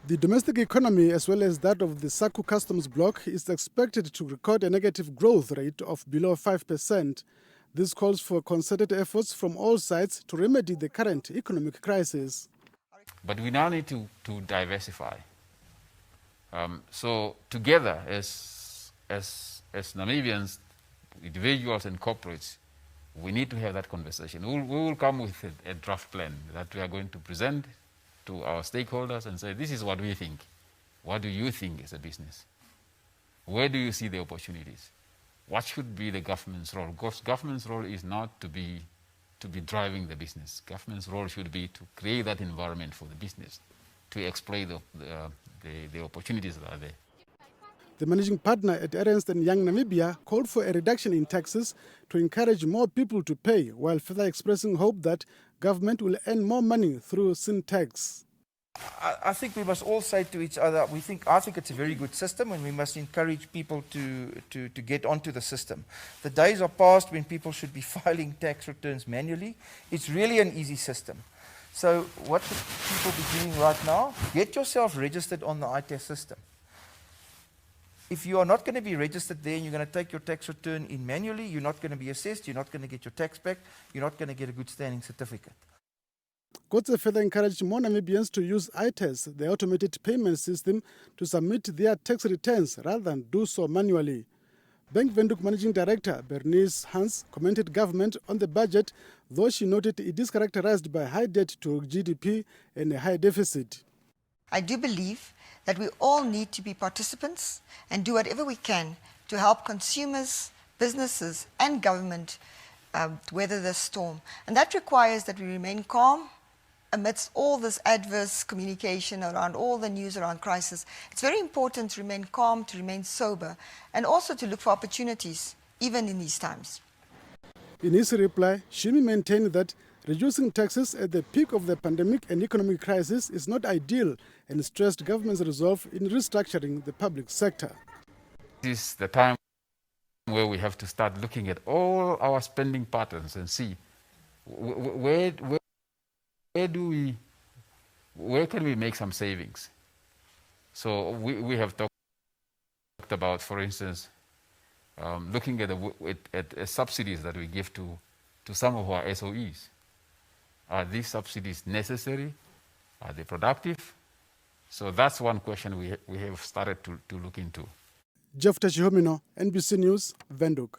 The domestic economy, as well as that of the SACU customs bloc, is expected to record a negative growth rate of below 5%. This calls for concerted efforts from all sides to remedy the current economic crisis. But we now need to diversify. So together, as Namibians, individuals and corporates, we need to have that conversation. We will come with a draft plan that we are going to present to our stakeholders and say, this is what we think. What do you think as a business? Where do you see the opportunities? What should be the government's role? Because government's role is not to be driving the business. Government's role should be to create that environment for the business, to exploit the opportunities that are there. The managing partner at Ernst & Young Namibia called for a reduction in taxes to encourage more people to pay, while further expressing hope that government will earn more money through sin tax. I think we must all say to each other, I think it's a very good system, and we must encourage people to get onto the system. The days are past when people should be filing tax returns manually. It's really an easy system. So what should people be doing right now? Get yourself registered on the ITAS system. If you are not going to be registered there and you're going to take your tax return in manually, you're not going to be assessed, you're not going to get your tax back, you're not going to get a good standing certificate. Kotze further encouraged more Namibians to use ITAS, the automated payment system, to submit their tax returns rather than do so manually. Bank Windhoek Managing Director Bernice Hans commented government on the budget, though she noted it is characterized by high debt to GDP and a high deficit. I do believe that we all need to be participants and do whatever we can to help consumers, businesses and government weather this storm. And that requires that we remain calm amidst all this adverse communication around all the news around crisis. It's very important to remain calm, to remain sober, and also to look for opportunities, even in these times. In his reply, Shiimi maintained that reducing taxes at the peak of the pandemic and economic crisis is not ideal, and stressed government's resolve in restructuring the public sector. This is the time where we have to start looking at all our spending patterns and see where can we make some savings. So we have talked about, for instance, looking at subsidies that we give to some of our SOEs. Are these subsidies necessary? Are they productive? So that's one question we have started to look into. Jeff Tashihomino, NBC News, Windhoek.